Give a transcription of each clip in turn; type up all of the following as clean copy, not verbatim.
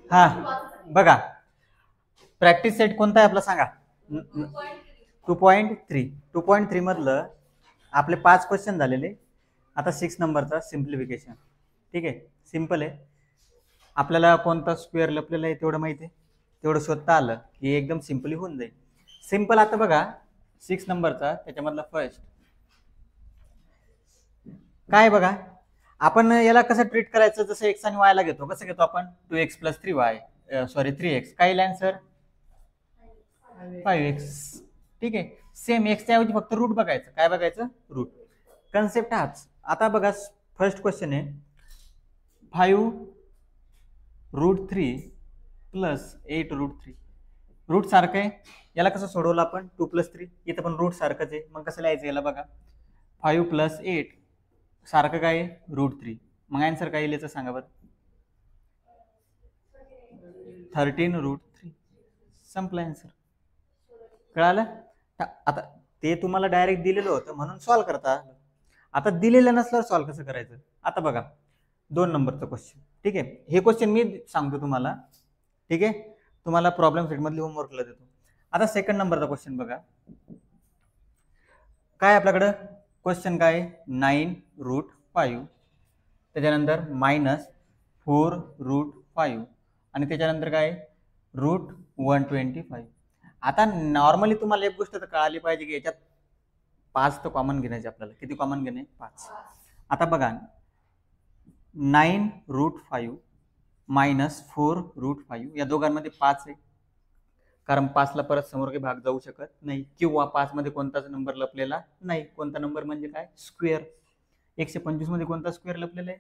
हा बघा, practice set कोणता आहे आपला सांगा. 2.3. 2.3 मधलं आपले 5 क्वेश्चन झालेले. आता 6 नंबरचा सिम्प्लिफिकेशन. ठीक आहे, सिम्पल आहे. आपल्याला कोणता स्क्वेअर लपलेला आहे तेवढं माहिती आहे, तेवढं शोधता आलं की एकदम सिम्पली होऊन जाईल. सिम्पल. आता बघा 6 नंबरचा त्याच्यामधला फर्स्ट काय बघा, आपण याला कसं ट्रीट करायचं, जसं एक्स आणि वायला घेतो कसं घेतो आपण, 2x + 3y, सॉरी 3x. काय येईल आन्सर? 5x. ठीक आहे, सेम एक्सच्या ऐवजी फक्त रूट बघायचं. काय बघायचं? रूट. कन्सेप्ट हाच. आता बघा फर्स्ट क्वेश्चन आहे 5√3 + 8√3. रूट सारखं आहे. याला कसं सोडवलं आपण? 2 + 3. इथं पण रूट सारखंच आहे. मग कसं लिहायचं याला बघा, 5 + 8 सारखं काय आहे? √3. मग आन्सर काय येईल याचं सांगा बरं? 13√3. संपलं आन्सर. कळालं? आता ते तुम्हाला डायरेक्ट दिलेलं होतं म्हणून सॉल्व्ह करता. आता दिलेलं नसल्यावर सॉल्व्ह कसं करायचं? आता बघा 2 नंबरचा क्वेश्चन. ठीक आहे, हे क्वेश्चन मी सांगतो तुम्हाला. ठीक आहे, तुम्हाला प्रॉब्लेम सेट मधली होमवर्कला देतो. आता सेकंड नंबरचा क्वेश्चन बघा. काय आपल्याकडं क्वेश्चन काय? 9√5, त्याच्यानंतर -4√5 आणि त्याच्यानंतर काय? √125. आता नॉर्मली तुम्हाला एक गोष्ट तर कळाली पाहिजे की याच्यात 5 तर कॉमन घेण्याचे आपल्याला. किती कॉमन घेणे? 5. आता बघा 9√5 -4√5 या दोघांमध्ये 5 आहे, कारण 5 ला परत समोर काही भाग जाऊ शकत नाही, किंवा 5 मध्ये कोणताच नंबर लपलेला नाही. कोणता नंबर म्हणजे काय? स्क्वेअर. 125 मध्ये कोणता स्क्वेअर लपलेला आहे?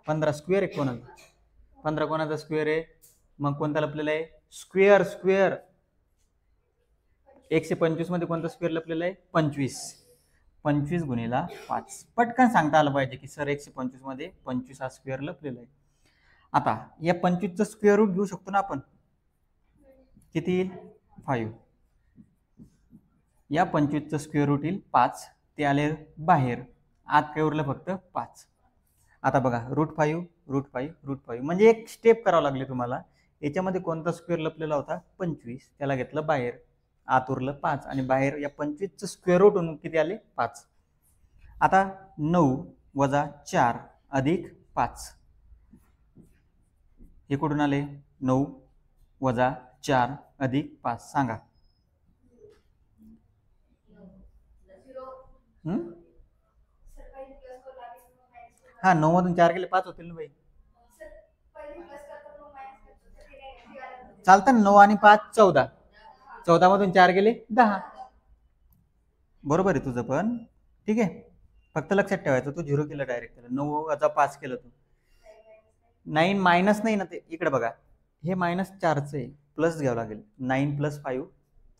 15 स्क्वेअर आहे. कोणाचा? 15 कोणाचा स्क्वेअर आहे? मग कोणता लपलेला आहे? स्क्वेअर. स्क्वेअर 125 मध्ये कोणता स्क्वेअर लपलेला आहे? 25. 25 गुणिला 5. पटकन सांगता आलं पाहिजे की सर 125 मध्ये 25 हा स्क्वेअर लपलेला आहे. आता या 25चं स्क्वेअर रूट घेऊ शकतो ना आपण. किती येईल? 5. या 25चं स्क्वेअर रूट येईल 5. ते आले बाहेर. आत काय उरलं? फक्त 5. आता बघा √5 √5 √5 म्हणजे एक स्टेप करावं लागले तुम्हाला. याच्यामध्ये कोणता स्क्वेअर लपलेला होता? 25. त्याला घेतलं बाहेर. आत उरलं 5 आणि बाहेर या 25चं स्क्वेअर रूट होऊन किती आले? 5. आता 9 - 4 + 5 हे कुठून आले? 9 - 4 + 5 सांगा. हा 9 मधून 4 गेले 5 होतील ना बाई. चालतं ना. 9 आणि 5 14. 14 मधून 4 गेले 10. बरोबर आहे तुझं पण. ठीक आहे, फक्त लक्षात ठेवायचं तू 0 केलं डायरेक्ट. त्याला 9 - 5 केलं तू. 9 मायनस नाही ना ते. इकडे बघा, हे -4च आहे, प्लस घ्यावं लागेल. 9 + 5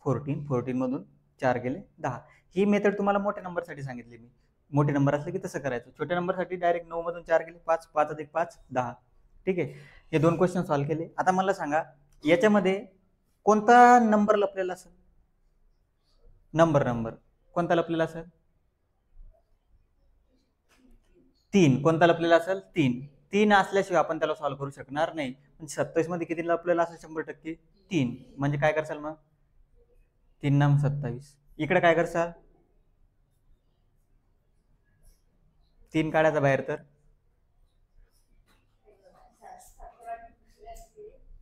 14. 14 मधून 4 गेले 10. ही मेथड तुम्हाला मोठ्या नंबरसाठी सांगितली मी. मोठे नंबर असले की तसं करायचं. छोट्या नंबरसाठी डायरेक्ट 9 मधून 4 गेले 5. 5 + 5 10. ठीक आहे, हे 2 क्वेश्चन सॉल्व्ह केले. आता मला सांगा याच्यामध्ये कोणता नंबर लपलेला असेल? नंबर कोणता लपलेला असेल? 3. कोणता लपलेला असेल? 3. 3 असल्याशिवाय आपण त्याला सॉल्व्ह करू शकणार नाही. पण 27 मध्ये किती लपलेला असेल? 100%. 3. म्हणजे काय करसाल मग? 3 9 27. इकडे काय करसाल? 3 काढायचा बाहेर, तर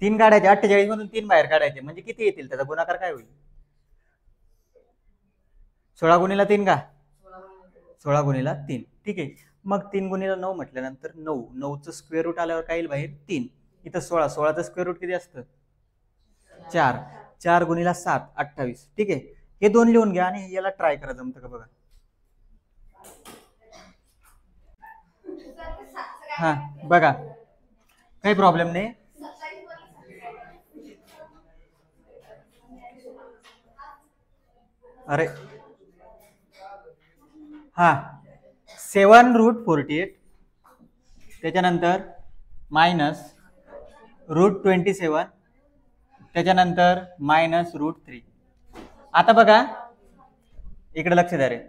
3 काढायचे. 48 मधून 3 बाहेर काढायचे म्हणजे किती येतील? त्याचा गुणाकार काय होईल? 16 गुणिला 3 का? 16 गुणिला 3. ठीक आहे, मग 3 गुणिला 9 म्हटल्यानंतर 9. 9चं स्क्वेअर रूट आल्यावर काय येईल बाहेर? 3. इथं 16. 16चं स्क्वेअर रूट किती असतं? 4. 4 गुणिला 7 28. ठीक आहे, हे 2 लिहून घ्या आणि याला ट्राय करा जमतं का बघा. हा बघा, काही प्रॉब्लेम नाही. अरे हा 7√48 त्याच्यानंतर -√27 त्याच्यानंतर -√3. आता बघा इकडे लक्ष द्या रे.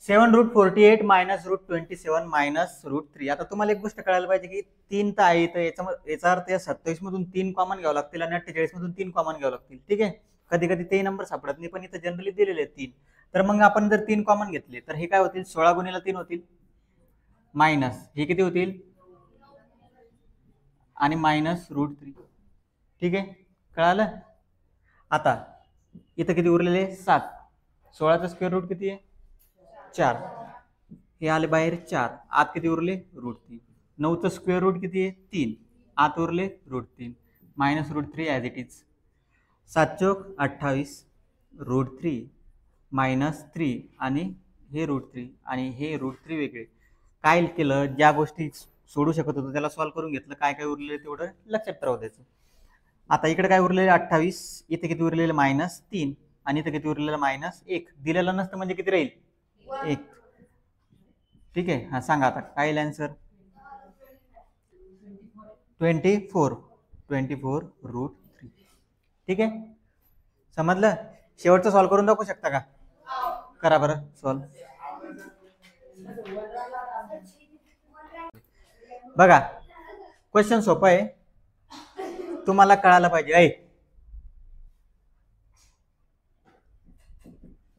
7√48 मायनस √27 मायनस √3. आता तुम्हाला एक गोष्ट कळायला पाहिजे की 3 तर आहे, तर याचा अर्थ या 27 मधून 3 कॉमन घ्यावं लागतील आणि 48 मधून 3 कॉमन घ्यावं लागतील. ठीक आहे, कधी कधी ते नंबर सापडत नाही, पण इथं जनरली दिलेले आहेत 3. तर मग आपण जर 3 कॉमन घेतले तर हे काय होतील, 16 गुणिले 3 होतील, मायनस हे किती होतील आणि मायनस √3. ठीक आहे, कळालं. आता इथं किती उरलेले 7. 16चा स्क्वेअर रूट किती आहे 4. हे आले बाहेर 4. आत किती उरले √3. 9चं स्क्वेअर रूट किती आहे 3. आत उरले √3 minus √3 as it is. 7 Chowk 28 √3 minus 3 आणि हे √3 आणि हे √3 वेगळे. काय केलं, ज्या गोष्टी सोडू शकत होतो त्याला सॉल्व्ह करून घेतलं, काय काय उरलेलं तेवढं लक्षात राहू द्यायचं. आता इकडे काय उरलेलं 28, इथे किती उरलेलं -3 आणि इथे किती उरलेलं -1. दिलेलं नसतं म्हणजे किती राहील 1. ठीक आहे, हा सांगा आता काय येईल आन्सर. 24 √3. ठीक आहे, समजलं. शेवटचं सॉल्व्ह करून दाखवू शकता का, करा बरं सॉल्व्ह. बघा क्वेश्चन सोपं आहे, तुम्हाला कळायला पाहिजे.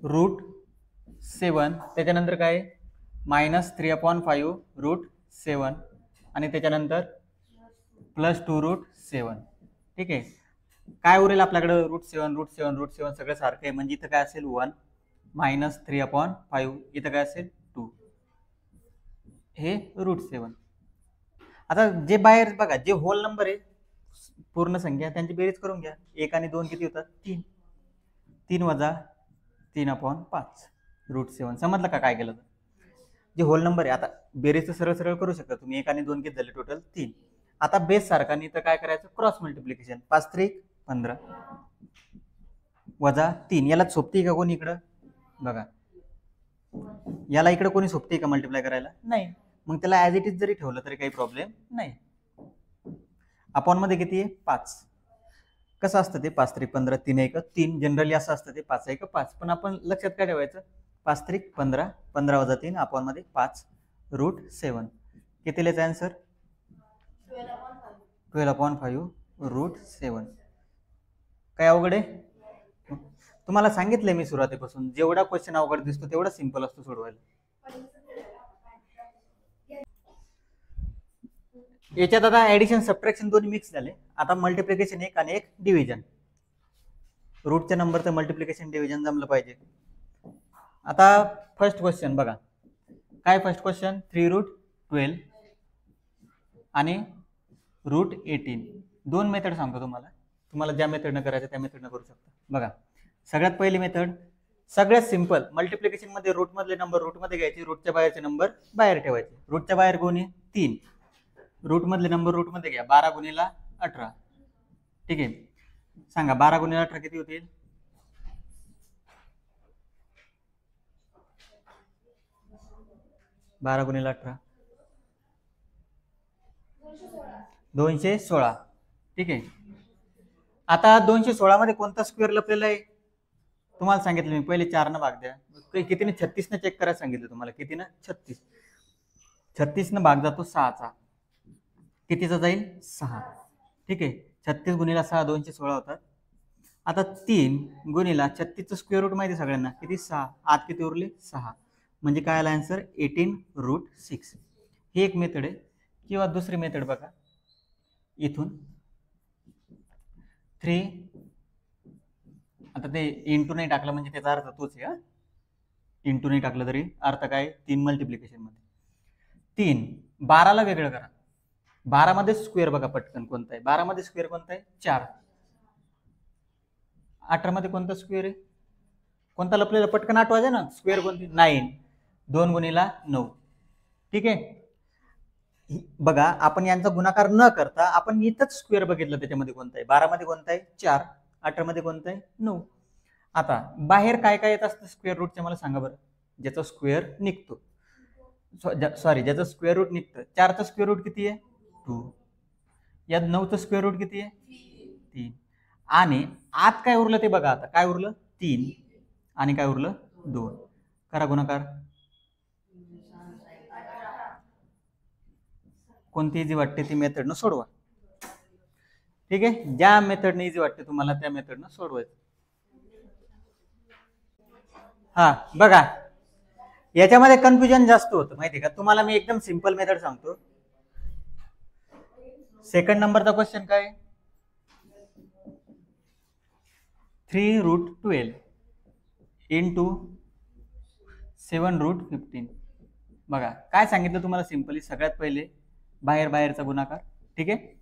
√7 त्याच्यानंतर काय -3/5 √7 आणि त्याच्यानंतर +2 √7. ठीक आहे, काय उरेल आपल्याकडे √7 सगळं सारखं आहे, म्हणजे इथं काय असेल 1 -3/5 इथं काय असेल 2, हे √7. आता जे बाहेर बघा, जे होल नंबर आहे पूर्ण संख्या त्यांची बेरीज करून घ्या. 1 आणि 2 किती होतात 3. 3 वजा 3/5 √7. समजलं का काय केलं तर. जे होल नंबर आहे, आता बेरीज सरळ सरळ करू शकता तुम्ही. 1 आणि 2 किती झाले टोटल 3. आता बेस सारखा नाही तर काय करायचं, क्रॉस मल्टिप्लिकेशन. 5 3 15 वजा 3. याला सोपती का कोणी इकडं बघा, याला इकडे कोणी सोपते का मल्टिप्लाय करायला, नाही. मग त्याला ॲज इट इज जरी ठेवलं तरी काही प्रॉब्लेम नाही. अपॉन मध्ये किती आहे 5. कसं असतं ते 5 3 15 3 1 3. जनरली असं असतं ते 5 1 5. पण आपण लक्षात काय ठेवायचं, 5 3 15 15 वजा 3 अपॉन मध्ये 5 √7. किती लिहायचं आन्सर 12/5 √7. काय अवघड आहे, तुम्हाला सांगितलंय मी सुरुवातीपासून, जेवढा क्वेश्चन अवघड दिसतो तेवढा सिंपल असतो सोडवायला. याच्यात आता ऍडिशन सबट्रॅक्शन दोन्ही मिक्स झाले. आता मल्टिप्लिकेशन एक आणि एक डिव्हिजन. रूटच्या नंबरचं मल्टिप्लिकेशन डिव्हिजन जमलं पाहिजे. आता फर्स्ट क्वेश्चन बघा, काय फर्स्ट क्वेश्चन 3√12 आणि √18. 2 मेथड सांगतो तुम्हाला, तुम्हाला ज्या मेथडनं करायचं त्या मेथडनं करू शकता. बघा सगळ्यात पहिली मेथड सगळ्यात सिंपल, मल्टिप्लिकेशन मध्ये रूट मधले नंबर रूट मध्ये घ्यायचे, रूटच्या बाहेरचे नंबर बाहेर ठेवायचे. रूटच्या बाहेर कोण आहे 3, रूट मधले नंबर रूट मध्ये घ्या. 12 गुणिले 18. ठीक आहे, सांगा 12 गुणिले 18 किती होतील. 12 गुणिले 18 216. ठीक आहे, आता 216 मध्ये कोणता स्क्वेअर लपलेला आहे तुम्हाला सांगितलं मी, पहिले 4 न भाग द्या. कितीने 36 न चेक करायला सांगितलं तुम्हाला, कितीनं 36. 36 न भाग जातो 6चा, कितीचा जाईल 6. ठीक आहे, 36 गुणिले 6 216 होतात. आता 3 गुणिले 36चं स्क्वेअर रूट माहिती सगळ्यांना किती 6. आत किती उरले 6, म्हणजे काय आला आन्सर 18√6. ही एक मेथड आहे. किंवा दुसरी मेथड बघा, इथून 3, आता ते इंटू नाही टाकलं म्हणजे त्याचा अर्थ तोच आहे. इंटू नाही टाकलं तरी अर्थ काय 3 मल्टिप्लिकेशन मध्ये 3. 12ला वेगळं करा. 12 मध्ये स्क्वेअर बघा पटकन कोणता आहे, 12 मध्ये स्क्वेअर कोणता आहे 4. 18 मध्ये कोणता स्क्वेअर आहे, कोणता लपलेला पटकन आठवायचा ना, स्क्वेअर कोणती 9. 2 गुणिले 9. ठीक आहे, बघा आपण यांचा गुणाकार न करता आपण इथंच स्क्वेअर बघितलं, त्याच्यामध्ये कोणता आहे 12 मध्ये कोणता आहे 4, 18 मध्ये कोणता आहे 9. आता बाहेर काय काय येत असतं स्क्वेअर रूटचे मला सांगा बरं, ज्याचा स्क्वेअर निघतो, सॉरी ज्याचं स्क्वेअर रूट निघतं. 4चा स्क्वेअर रूट किती आहे 2. यात 9चं स्क्वेअर रूट किती आहे 3. आणि आत काय उरलं ते बघा, आता काय उरलं 3 आणि काय उरलं 2. करा गुणाकार. कोणती इझी वाटते ती मेथडनं सोडवा. ठीक आहे, ज्या मेथडने इझी वाटते तुम्हाला त्या मेथडनं सोडवायचं. हा बघा, याच्यामध्ये कन्फ्युजन जास्त होतं माहिती का. तुम्हाला मी एकदम सिंपल मेथड सांगतो. सेकंड नंबरचा क्वेश्चन काय, 3√12 इंटू 7√15. बघा काय सांगितलं तुम्हाला सिंपली. सगळ्यात पहिले बाहेरचा गुणाकार, ठीक आहे,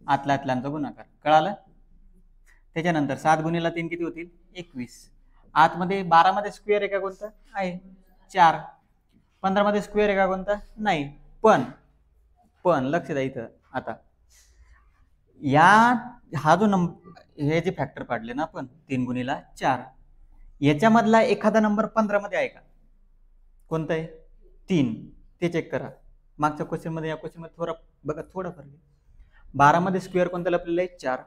आतल्याचा गुणाकार, कळालं. त्याच्यानंतर 7 गुणिला 3 किती होतील, 21. आतमध्ये 12 मध्ये स्क्वेअर आहे का कोणता, आहे 4. 15 मध्ये स्क्वेअर आहे का कोणता, नाही. पण लक्ष द्या इथं आता, हा जो नंबर, हे जे फॅक्टर काढले ना आपण 3 गुणिला 4, याच्यामधला एखादा नंबर 15 मध्ये आहे का, कोणता आहे, 3. ते चेक करा. मागच्या क्वेश्चन मध्ये या क्वेश्चन मध्ये थोडा फरक आहे. 12 मध्ये स्क्वेअर कोणता लपलेला आहे, 4.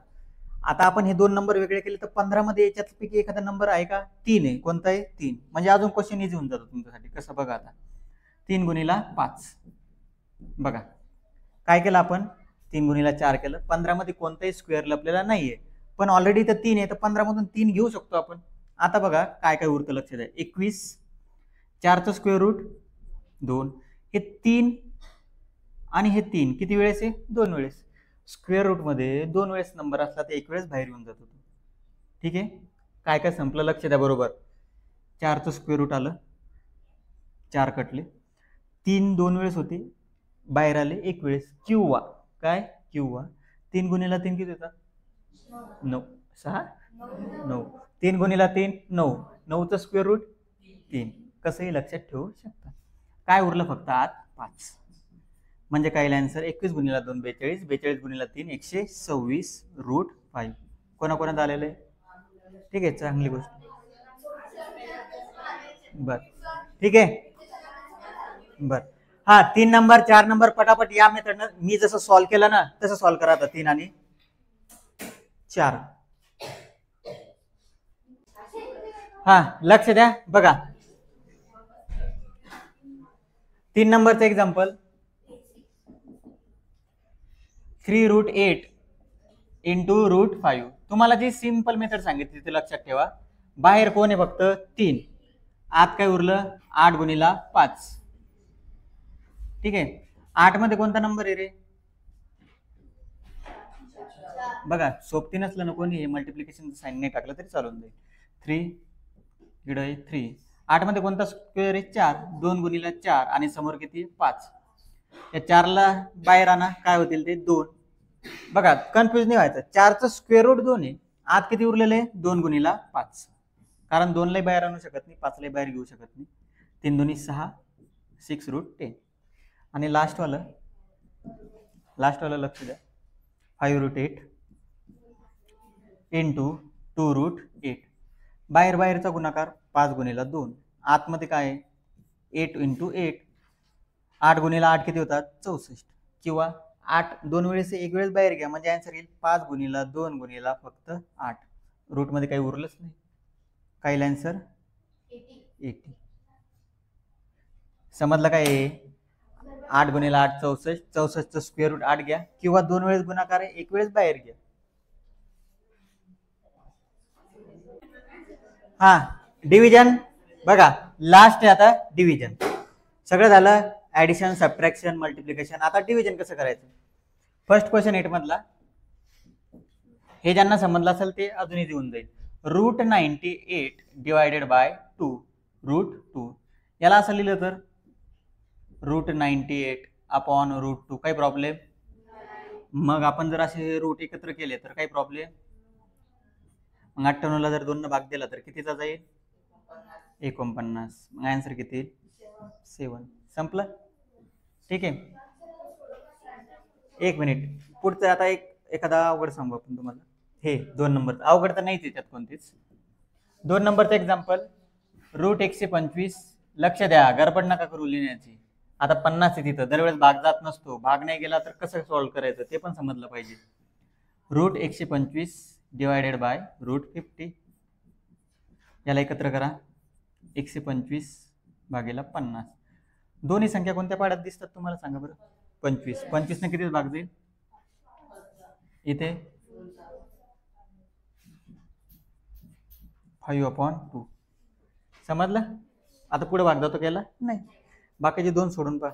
आता आपण हे 2 नंबर वेगळे केले तर 15 मध्ये याच्यापैकी एखादा नंबर आहे का, 3 आहे. कोणता आहे, 3. म्हणजे अजून क्वेश्चन इझी होऊन जातो तुमच्यासाठी. कसं बघा आता, 3 गुणिला 5. बघा काय केलं आपण, 3 गुणिला 4 केलं. 15 मध्ये कोणताही स्क्वेअर लपलेला नाहीये, पण ऑलरेडी तर 3 आहे, तर 15 मधून 3 घेऊ शकतो आपण. आता बघा काय काय उरतं, लक्ष द्या. 21, 4चं स्क्वेअर रूट 2, हे 3 आणि हे 3 किती वेळेस आहे, 2 वेळेस. स्क्वेअर रूट मध्ये 2 वेळेस नंबर असला तर 1 वेळेस बाहेर येऊन जातो. ठीक आहे, काय काय संपलं, लक्ष द्या बरोबर. 4चं स्क्वेअर रूट आलं, 4 कटले. 3 2 वेळेस होते, बाहेर आले 1 वेळेस. किंवा काय, किंवा 3 गुणिला 3 किती होतात, 9. 6 9. 3 गुणिला 3 9. 9चं स्क्वेअर रूट 3. कसंही लक्षात ठेवू शकता. काय उरलं फक्त आत 5. म्हणजे काय आन्सर, 21 गुणिला 2 42, 42 गुणिला 3 126√5. कोणाकोणात आलेलं आहे, ठीक आहे, चांगली गोष्ट. बर, ठीक आहे, बर. हा 3 नंबर 4 नंबर पटापट या मेथडनं मी जसं सॉल्व्ह केलं ना तसं सॉल्व्ह करा आता. 3 आणि 4. हा लक्ष द्या बघा, 3 नंबरचं एक्झाम्पल, 3√8 इंटू √5. तुम्हाला जी सिंपल मेथड सांगितली ती लक्षात ठेवा. बाहेर कोण आहे, फक्त 3. आत काय उरलं, 8 गुणिला 5. ठीक आहे, 8 मध्ये कोणता नंबर आहे रे, बघा सोबती नसलं ना कोणी, मल्टिप्लिकेशन साइन नाही टाकलं तरी चालून जाईल. 3 इकडे 3. 8 मध्ये कोणता स्क्वेअर आहे, 4. 2 गुणिला 4 आणि समोर किती, 5. या 4ला बाहेर आणा, काय होतील ते 2. बघा कन्फ्युज नाही व्हायचं. 4चं स्क्वेअर रूट 2 आहे, आत किती उरलेलं आहे, 2 गुणिला 5. कारण 2 ला बाहेर आणू शकत नाही, 5 ला बाहेर घेऊ शकत नाही. 3 दुनी 6, 6√10. आणि लास्टवालं लक्ष द्या, 5√8 इंटू 2√8. बाहेरचा गुणाकार 5 गुणिला 2. आतमध्ये काय आहे, 8 इंटू 8. 8 गुणिला 8 किती होतात, 64. किंवा 8 2 वेळेस 1 वेळेस बाहेर घ्या, म्हणजे आन्सर येईल 5 गुणिला 2 गुणिला फक्त 8. रूट मध्ये काही उरलंच नाही. काय आन्सर 80. समजलं काय, 8 गुणिला 8 64. 64चं स्क्वेअर रूट 8 घ्या, किंवा 2 वेळेस गुणाकार आहे, 1 वेळेस बाहेर घ्या. हा डिव्हिजन बघा, लास्ट आहे आता डिव्हिजन. सगळं झालं, ऍडिशन सबट्रॅक्शन मल्टिप्लिकेशन. आता डिव्हिजन कसं करायचं. फर्स्ट क्वेश्चन 8 मधला, हे ज्यांना समजलं असेल ते अजूनही देऊन जाईल. √98 डिवायडेड बाय 2 √2. याला असं लिहिलं तर √98 अपॉन √2. काही प्रॉब्लेम. मग आपण जर असे रूट एकत्र केले तर काही प्रॉब्लेम. मग 58ला जर 2 भाग दिला तर कितीचा जाईल, 49. मग आन्सर किती, 7. संपलं. ठीक आहे, 1 मिनिट. पुढचं आता एखादा अवघड सांगू आपण तुम्हाला. हे 2 नंबर अवघड तर नाहीच त्याच्यात कोणतीच. 2 नंबरचं एक्झाम्पल, √125. लक्ष द्या, गडबड नका करू लिहिण्याची. आता 50 आहे तिथं, दरवेळेस भाग जात नसतो. भाग नाही गेला तर कसं सॉल्व्ह करायचं ते पण समजलं पाहिजे. √125 डिवायडेड बाय √50. याला एकत्र करा, 125 भागेला 50. दोन्ही संख्या कोणत्या पाड्यात दिसतात तुम्हाला सांगा बरं. 25. 25 ने किती भाग जाईल इथे 5/2. समजलं? आता पुढे भाग जातो केला नाही, बाकीचे 2 सोडून पहा.